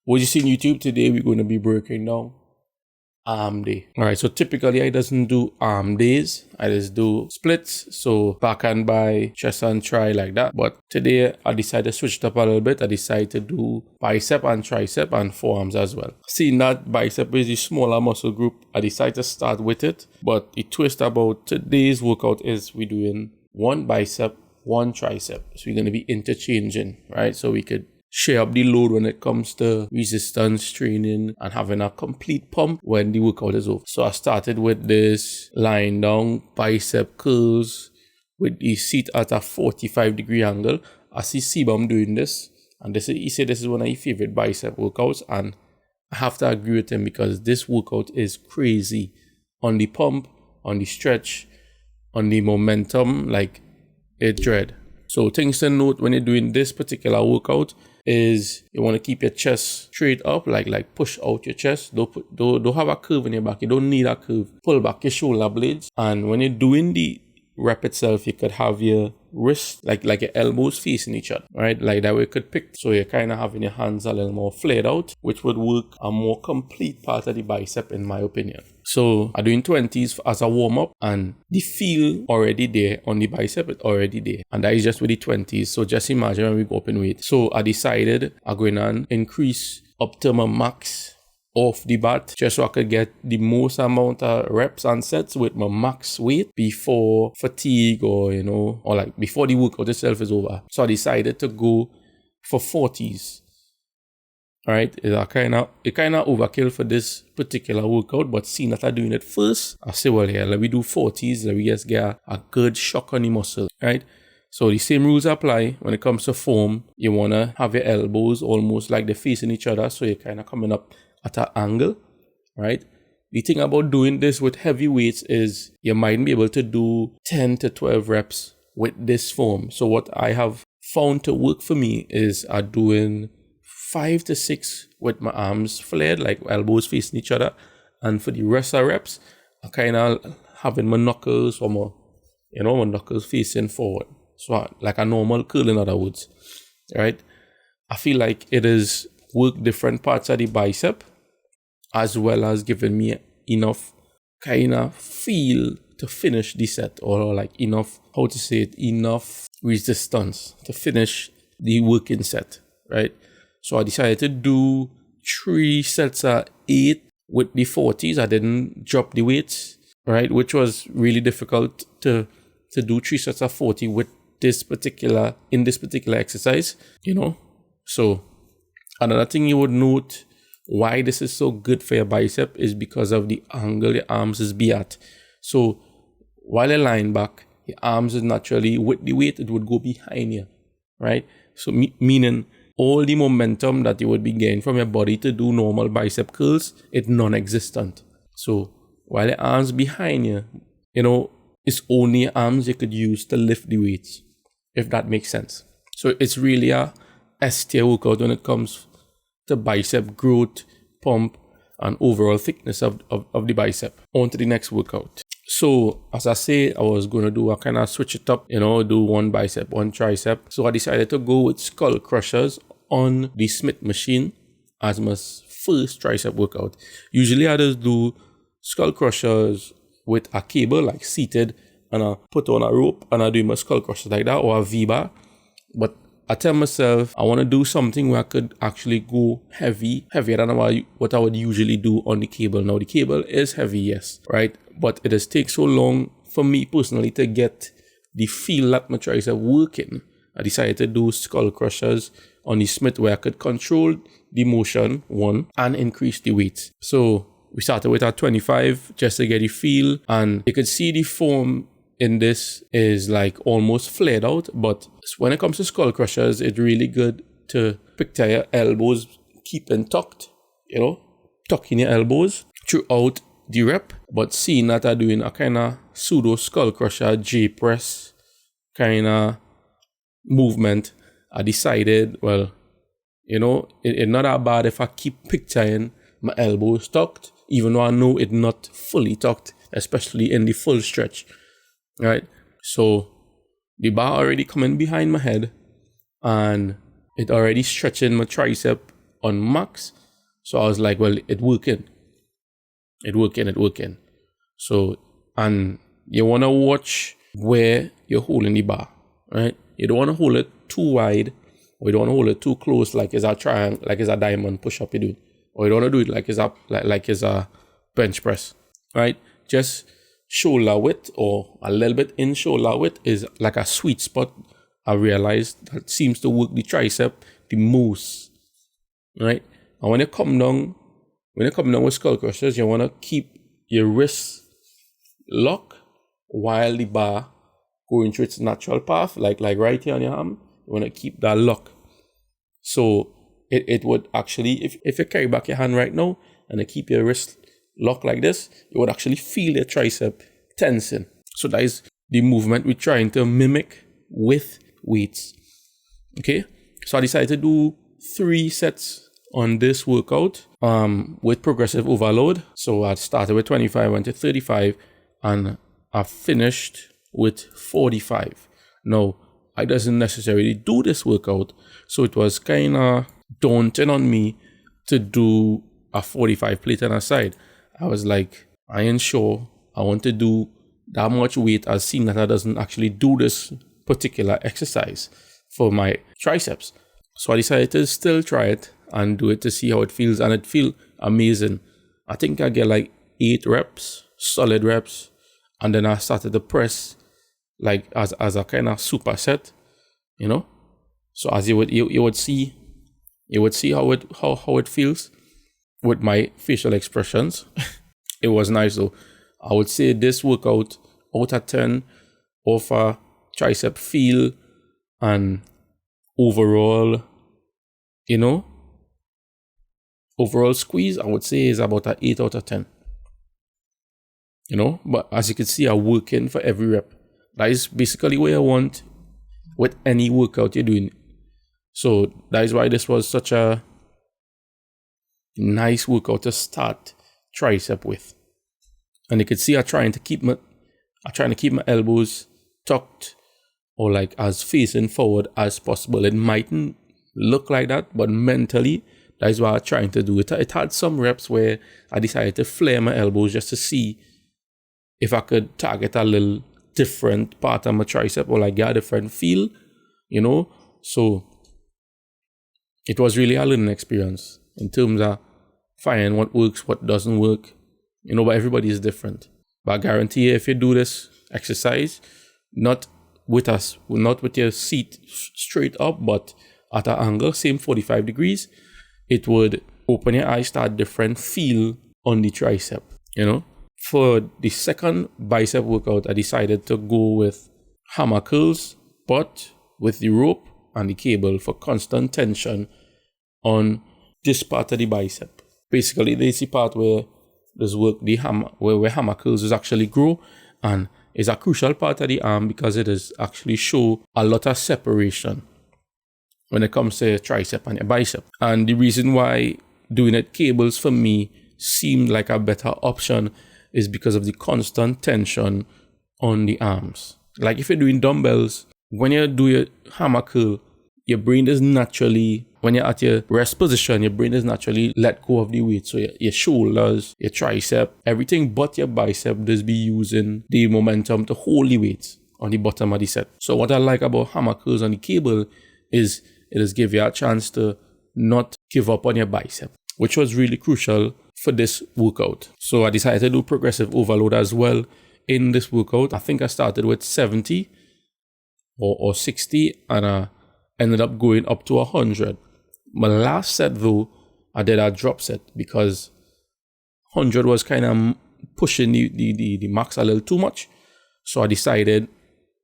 What you see on YouTube today, we're going to be breaking down arm day. All right, so typically I doesn't do arm days. I just do splits, so back and by, chest and try like that. But today I decided to switch it up a little bit. I decided to do bicep and tricep and forearms as well. Seeing that bicep is the smaller muscle group, I decided to start with it. But the twist about today's workout is we're doing one bicep, one tricep. So we're going to be interchanging, right? So we could share up the load when it comes to resistance training and having a complete pump when the workout is over. So I started with this lying down bicep curls with the seat at a 45-degree angle. I see Sebum doing this, and he said this is one of his favorite bicep workouts, and I have to agree with him because this workout is crazy on the pump, on the stretch, on the momentum, like it's dread. So things to note when you're doing this particular workout is you want to keep your chest straight up, like push out your chest. Don't have a curve in your back. You don't need a curve. Pull back your shoulder blades. And when you're doing the rep itself, you could have your wrists, like your elbows facing each other, right? Like that way you could pick. So you're kind of having your hands a little more flared out, which would work a more complete part of the bicep in my opinion. So I'm doing 20s as a warm-up, and the feel already there on the bicep, it's already there. And that is just with the 20s. So just imagine when we go up in weight. So I decided I'm going to increase up to my max off the bat, just so I could get the most amount of reps and sets with my max weight before fatigue or like before the workout itself is over. So I decided to go for 40s. All right, it kind of overkill for this particular workout, but seeing that I'm doing it first, I say, well, yeah, let me do 40s, let me just get a good shock on the muscle, right? So the same rules apply when it comes to form. You want to have your elbows almost like they're facing each other, so you're kind of coming up at an angle, right? The thing about doing this with heavy weights is you might be able to do 10 to 12 reps with this form. So what I have found to work for me is I'm doing 5 to 6 with my arms flared, like elbows facing each other. And for the rest of reps, I kind of having my knuckles or my knuckles facing forward. So like a normal curl, in other words, right? I feel like it is work different parts of the bicep as well as giving me enough kind of feel to finish the set, or like enough resistance to finish the working set, right? So I decided to do 3 sets of 8 with the 40s. I didn't drop the weights, right? Which was really difficult to do 3 sets of 40 with this particular exercise, So another thing you would note why this is so good for your bicep is because of the angle your arms is be at. So while you're lying back, your arms is naturally with the weight, it would go behind you, right? So meaning all the momentum that you would be getting from your body to do normal bicep curls, it's non-existent. So while your arms behind you, it's only your arms you could use to lift the weights, if that makes sense. So it's really a S-tier workout when it comes to bicep growth, pump, and overall thickness of the bicep. On to the next workout. So as I say, I was going to do a kind of switch it up, do one bicep, one tricep. So I decided to go with skull crushers on the Smith machine as my first tricep workout. Usually I just do skull crushers with a cable, like seated, and I put on a rope and I do my skull crushers like that, or a V-bar. But I tell myself I want to do something where I could actually go heavier than what I would usually do on the cable. Now the cable is heavy, yes, right? But it has taken so long for me personally to get the feel that my tricep working. I decided to do skull crushers on the Smith where I could control the motion, one, and increase the weight. So we started with our 25 just to get the feel, and you could see the form in this is like almost flared out, but when it comes to skull crushers, it's really good to picture your elbows keeping tucked, tucking your elbows throughout the rep. But seeing that I'm doing a kind of pseudo skull crusher J press kind of movement, I decided, well, it's not that bad if I keep picturing my elbows tucked, even though I know it's not fully tucked, especially in the full stretch. Right, so the bar already coming behind my head and it already stretching my tricep on max. So I was like, well, it working. So, and you want to watch where you're holding the bar, right? You don't want to hold it too wide, or you don't want to hold it too close, like it's a triangle, like it's a diamond push up you do, or you don't want to do it like it's a bench press, right? Just shoulder width or a little bit in shoulder width is like a sweet spot. I realized that seems to work the tricep the most, right? And when you come down with skull crushers, you want to keep your wrist locked while the bar going through its natural path, like right here on your arm. You want to keep that lock. So it would actually, if you carry back your hand right now and you keep your wrist locked like this, you would actually feel your tricep tensing. So that is the movement we're trying to mimic with weights. Okay, so I decided to do 3 sets on this workout with progressive overload. So I started with 25, went to 35, and I finished with 45. Now, I doesn't necessarily do this workout, so it was kind of daunting on me to do a 45 plate on a side. I was like, I ain't sure I want to do that much weight, as seeing that I doesn't actually do this particular exercise for my triceps. So I decided to still try it and do it to see how it feels, and it feels amazing. I think I get like 8 reps, solid reps, and then I started to press like as a kind of superset, you know. So as you would see how it feels with my facial expressions. It was nice though. I would say this workout out of 10 offer tricep feel and overall, overall squeeze, I would say is about an 8 out of 10. But as you can see, I'm working for every rep. That is basically what I want with any workout you're doing. So that is why this was such a nice workout to start tricep with. And you can see I'm trying to keep my elbows tucked or like as facing forward as possible. It mightn't look like that, but mentally, that is what I'm trying to do. It had some reps where I decided to flare my elbows just to see if I could target a little different part of my tricep or like get a different feel, So it was really a learning experience in terms of finding what works, what doesn't work, but everybody is different. But I guarantee you, if you do this exercise, not with your seat straight up, but at an angle, same 45 degrees, it would open your eyes to a different feel on the tricep, For the second bicep workout, I decided to go with hammer curls, but with the rope and the cable for constant tension on this part of the bicep. Basically, this is the part where this work, the hammer, where hammer curls is actually grow, and is a crucial part of the arm because it is actually show a lot of separation when it comes to your tricep and your bicep. And the reason why doing it cables for me seemed like a better option is because of the constant tension on the arms. Like if you're doing dumbbells, when you do your hammer curl, your brain is naturally, when you're at your rest position, your brain is naturally let go of the weight. So your shoulders, your tricep, everything but your bicep does be using the momentum to hold the weight on the bottom of the set. So what I like about hammer curls on the cable is it does give you a chance to not give up on your bicep, which was really crucial for this workout. So I decided to do progressive overload as well in this workout. I think I started with 70 or 60 and I ended up going up to 100. My last set though, I did a drop set because 100 was kind of pushing the max a little too much. So I decided,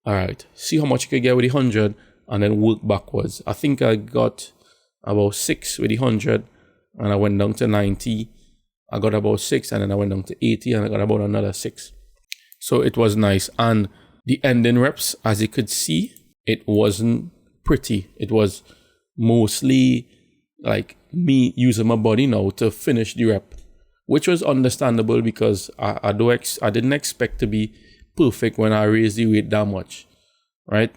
all right, see how much you could get with the 100 and then work backwards. I think I got about 6 with the 100 and I went down to 90. I got about 6 and then I went down to 80 and I got about another 6. So it was nice. And the ending reps, as you could see, it wasn't pretty. It was mostly like me using my body now to finish the rep, which was understandable because I didn't expect to be perfect when I raised the weight that much, right?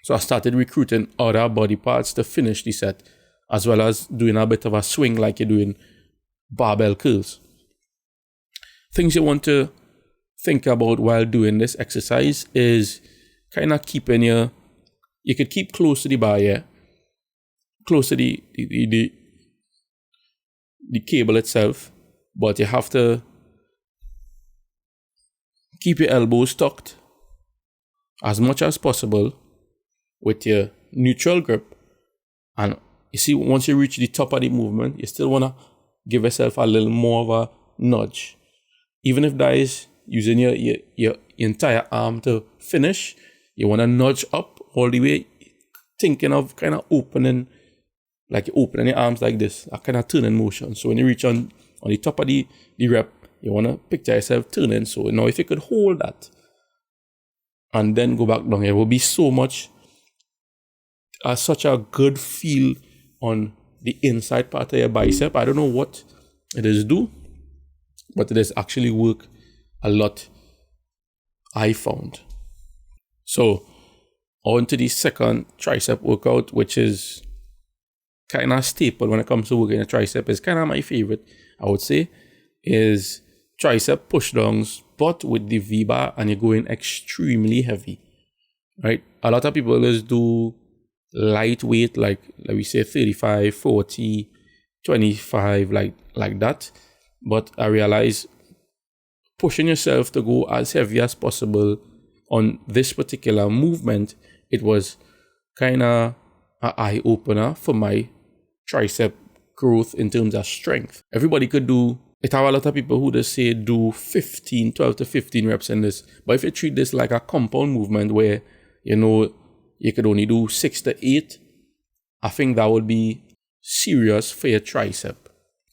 So I started recruiting other body parts to finish the set. as well as doing a bit of a swing like you're doing barbell curls. Things you want to think about while doing this exercise is kind of keeping you could keep close to the bar, yeah, close to the cable itself, but you have to keep your elbows tucked as much as possible with your neutral grip. And you see, once you reach the top of the movement, you still want to give yourself a little more of a nudge. Even if that is using your entire arm to finish, you want to nudge up all the way, thinking of kind of opening, like you're opening your arms like this, a kind of turning motion. So when you reach on the top of the rep, you want to picture yourself turning. So now if you could hold that and then go back down, it will be such a good feel on the inside part of your bicep. I don't know what it is do, but it does actually work a lot, I found. So on to the second tricep workout, which is kind of staple when it comes to working a tricep. It's kind of my favorite, I would say, is tricep push downs, but with the V-bar, and you're going extremely heavy, right? A lot of people just do lightweight, like we say 35, 40, 25, like that. But I realize pushing yourself to go as heavy as possible on this particular movement, it was kind of an eye-opener for my tricep growth in terms of strength. Everybody could do it. Have a lot of people who just say do 12 to 15 reps in this. But if you treat this like a compound movement where, you could only do 6 to 8, I think that would be serious for your tricep.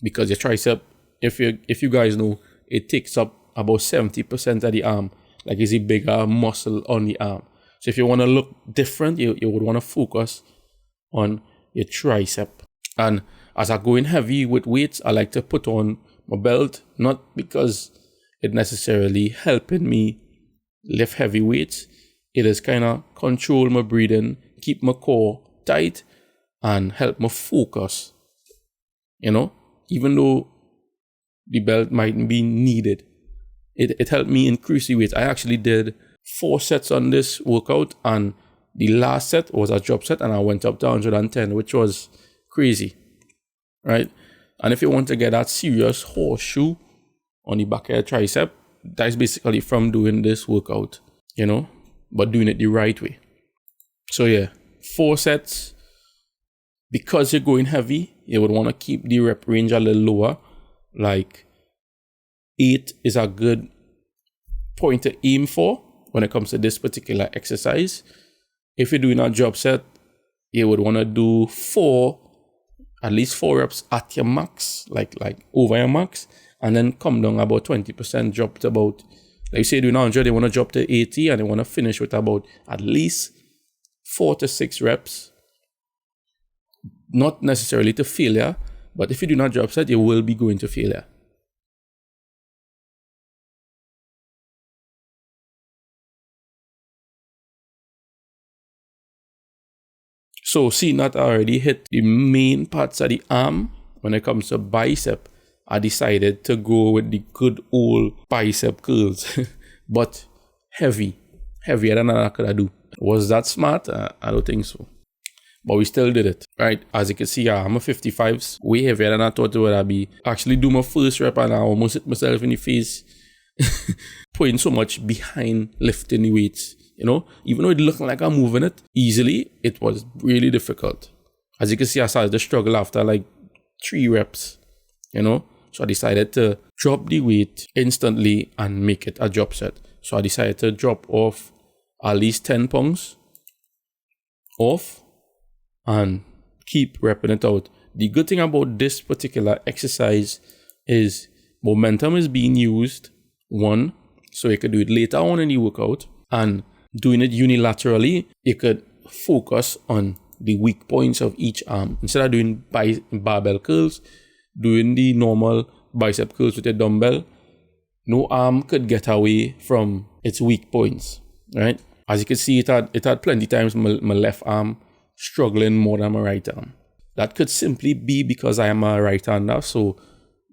Because your tricep, if you guys know, it takes up about 70% of the arm. Like it's a bigger muscle on the arm. So if you want to look different, you would want to focus on your tricep. And as I go in heavy with weights, I like to put on my belt, not because it necessarily helping me lift heavy weights. It is kind of control my breathing, keep my core tight, and help me focus. Even though the belt might be needed, it helped me increase the weight. I actually did 4 sets on this workout, and the last set was a drop set, and I went up to 110, which was crazy, right? And if you want to get that serious horseshoe on the back of your tricep, that's basically from doing this workout, but doing it the right way. So yeah, 4 sets. Because you're going heavy, you would want to keep the rep range a little lower. Like 8 is a good point to aim for when it comes to this particular exercise. If you're doing a drop set, you would want to do at least 4 reps at your max, like over your max, and then come down about 20%, drop to about, like you say, doing 100, they want to drop to 80, and they want to finish with about at least 4 to 6 reps. Not necessarily to failure, but if you do not drop set, you will be going to failure. So seeing that I already hit the main parts of the arm, when it comes to bicep, I decided to go with the good old bicep curls, but heavier than I could do. Was that smart? I don't think so. But we still did it, right? As you can see, I'm a 55s, way heavier than I thought it would be. Actually do my first rep and I almost hit myself in the face, putting so much behind lifting the weights. Even though it looked like I'm moving it easily, it was really difficult. As you can see, I started to struggle after like 3 reps, So I decided to drop the weight instantly and make it a drop set. So I decided to drop off at least 10 pounds off and keep repping it out. The good thing about this particular exercise is momentum is being used, one, so you could do it later on in the workout, and doing it unilaterally, you could focus on the weak points of each arm. Instead of doing barbell curls, doing the normal bicep curls with a dumbbell, no arm could get away from its weak points, right? As you can see, it had plenty times my left arm struggling more than my right arm. that could simply be because I am a right-hander. So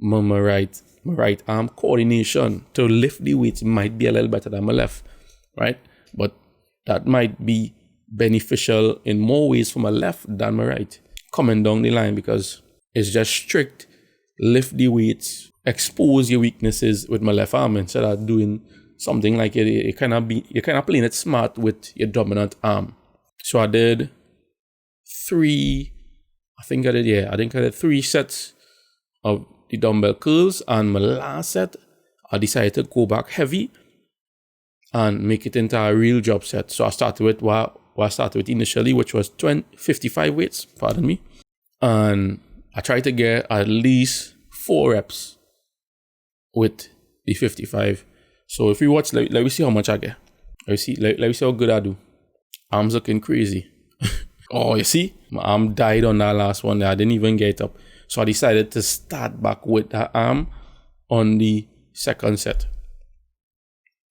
my right arm coordination to lift the weights might be a little better than my left, right? But that might be beneficial in more ways for my left than my right. Coming down the line, because it's just strict, lift the weights, expose your weaknesses with my left arm instead of doing something like you're kind of playing it smart with your dominant arm. So I did I think I did 3 sets of the dumbbell curls, and my last set, I decided to go back heavy and make it into a real job set. So I started with what I started with initially, which was 55 weights, pardon me. And I tried to get at least 4 reps with the 55. So if we watch, let me see how much I get. Let me see how good I do. Arms looking crazy. Oh, you see? My arm died on that last one. I didn't even get up. So I decided to start back with that arm on the second set.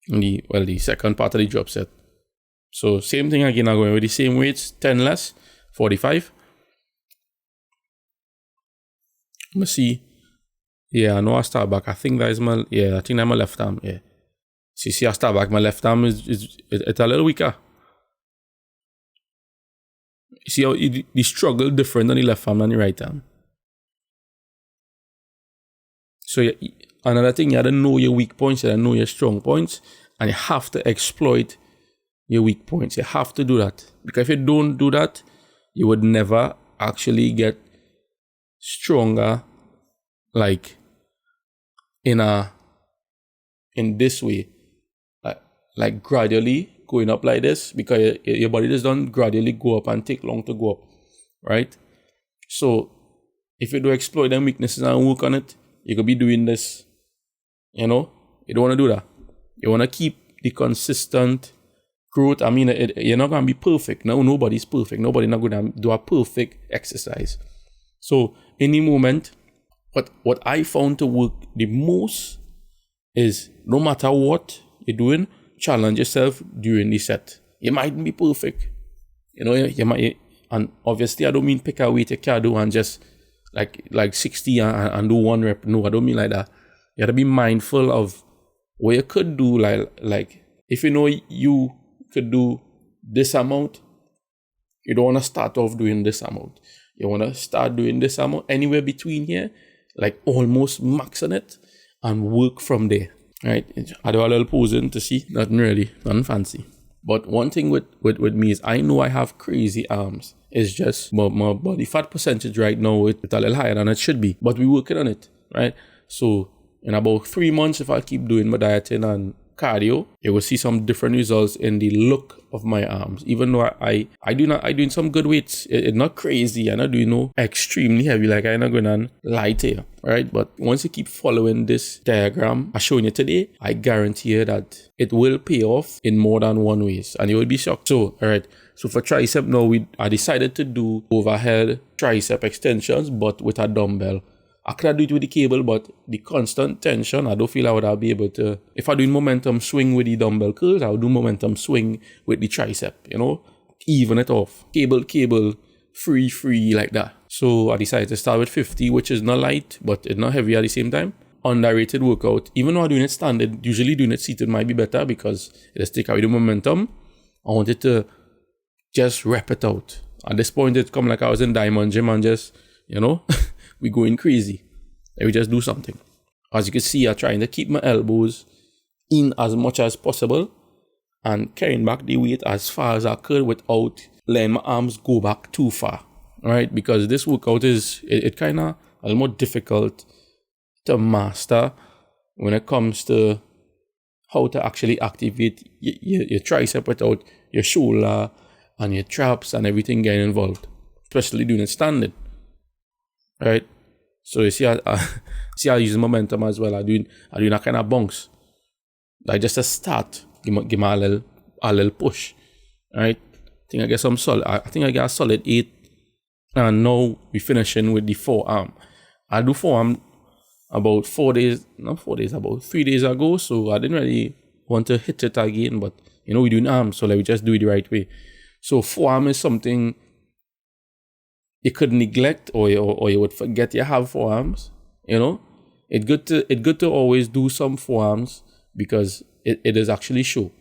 The second part of the drop set. So same thing again, I'm going with the same weights, 10 less, 45. Let's see. Yeah, I know I start back. I think that's my left arm. Yeah. See, I start back. My left arm is a little weaker. See how the struggle different on the left arm than the right arm. So another thing, you have to know your weak points, you have to know your strong points, and you have to exploit your weak points. You have to do that. Because if you don't do that, you would never actually get stronger, like in this way, like gradually going up like this, because your body just don't gradually go up and take long to go up, right? So if you do exploit them weaknesses and work on it, you could be doing this, you don't want to do that. You want to keep the consistent growth. I mean, you're not going to be perfect. No, nobody's perfect. Nobody's not going to do a perfect exercise. So in the moment, what I found to work the most is, no matter what you're doing, challenge yourself during the set. You mightn't be perfect. You might, and obviously I don't mean pick a weight you can't do and just like 60 and do 1 rep. No, I don't mean like that. You have to be mindful of what you could do. Like if you could do this amount, you don't want to start off doing this amount. You want to start doing this amount anywhere between here, like almost maxing it, and work from there. Right? I do a little posing to see, nothing fancy. But one thing with me is I know I have crazy arms. It's just my body fat percentage right now it's a little higher than it should be. But we're working on it, right? So in about 3 months, if I keep doing my dieting and cardio, you will see some different results in the look of my arms. Even though I doing some good weights. It's not crazy. I'm not doing no extremely heavy. Like I'm not going to lie to you, right? But once you keep following this diagram I'm showing you today, I guarantee you that it will pay off in more than one ways, and you will be shocked. So, all right. So for tricep now, I decided to do overhead tricep extensions, but with a dumbbell. I could do it with the cable, but the constant tension, I don't feel I would be able to. If I do momentum swing with the dumbbell curls, I would do momentum swing with the tricep, even it off. Cable, free like that. So I decided to start with 50, which is not light, but it's not heavy at the same time. Underrated workout. Even though I'm doing it standard, usually doing it seated might be better because it just take away the momentum. I wanted to just rep it out. At this point, it come like I was in Diamond Gym and just, we going crazy. Let me just do something. As you can see, I'm trying to keep my elbows in as much as possible and carrying back the weight as far as I could without letting my arms go back too far. Right? Because this workout it kind of a little more difficult to master when it comes to how to actually activate your tricep without your shoulder and your traps and everything getting involved, especially doing it standard, right? So you see, I use momentum as well. I doing that kind of bounce, like just a start, give me a little push, right? I think I get a solid 8, and now we finishing with the forearm. I do forearm about 3 days ago, so I didn't really want to hit it again, but we're doing arms, so we just do it the right way. So forearm is something you could neglect or you would forget you have forearms. You know, it's good to always do some forearms because it is actually show.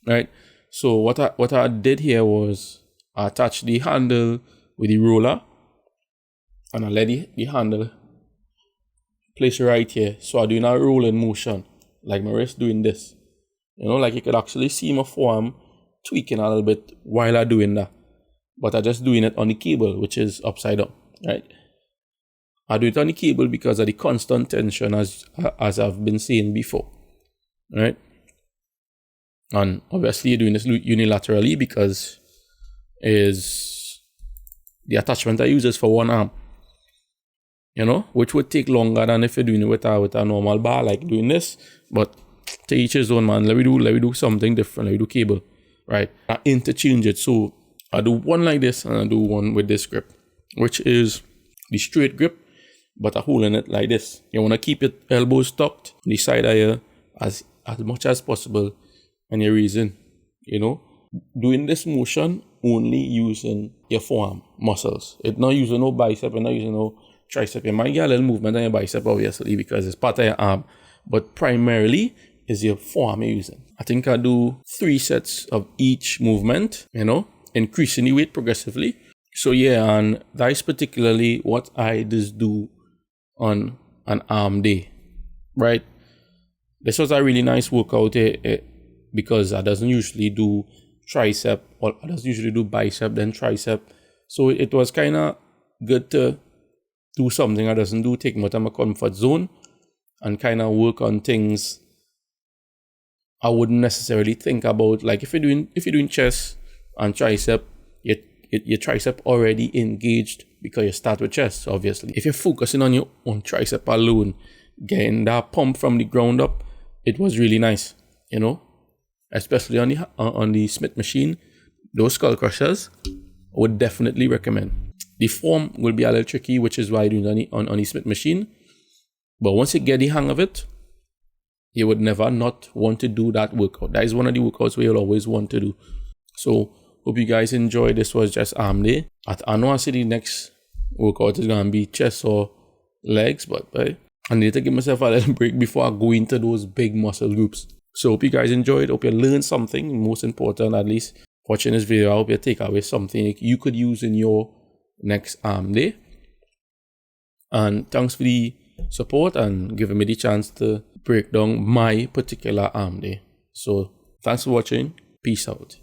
Right. So what I did here was I attached the handle with the roller, and I let the handle place right here. So I'm doing a rolling motion, like my wrist doing this. You know, like you could actually see my forearm tweaking a little bit while I'm doing that. But I'm just doing it on the cable, which is upside down, right? I do it on the cable because of the constant tension, as I've been saying before, right? And obviously you're doing this unilaterally because is the attachment I use is for one arm, you know, which would take longer than if you're doing it with a normal bar, like doing this. But to each his own, man. Let me do something different. Let me do cable, right? I interchange it. So I do one like this and I do one with this grip, which is the straight grip, but I'm holding it like this. You want to keep your elbows tucked on the side of you as much as possible, and you're raising, you know, doing this motion only using your forearm muscles. It's not using no bicep, it's not using no tricep. You might get a little movement on your bicep, obviously, because it's part of your arm, but primarily is your forearm you're using. I think I do 3 sets of each movement, you know, increasing the weight progressively. So yeah, and that is particularly what I just do on an arm day, right? This was a really nice workout because I doesn't usually do tricep, or I doesn't usually do bicep then tricep. So it was kind of good to do something I doesn't do, take me out of my comfort zone and kind of work on things I wouldn't necessarily think about. Like if you're doing chest and tricep, your tricep already engaged because you start with chest, obviously. If you're focusing on your own tricep alone, getting that pump from the ground up, it was really nice, you know, especially on the Smith machine. Those skull crushers, I would definitely recommend. The form will be a little tricky, which is why I do it on the Smith machine. But once you get the hang of it, you would never not want to do that workout. That is one of the workouts where you'll always want to do. So hope you guys enjoyed. This was just arm day. I know I see the next workout is going to be chest or legs, but I need to give myself a little break before I go into those big muscle groups. So hope you guys enjoyed. Hope you learned something. Most important, at least watching this video, I hope you take away something you could use in your next arm day. And thanks for the support and giving me the chance to break down my particular arm day. So thanks for watching. Peace out.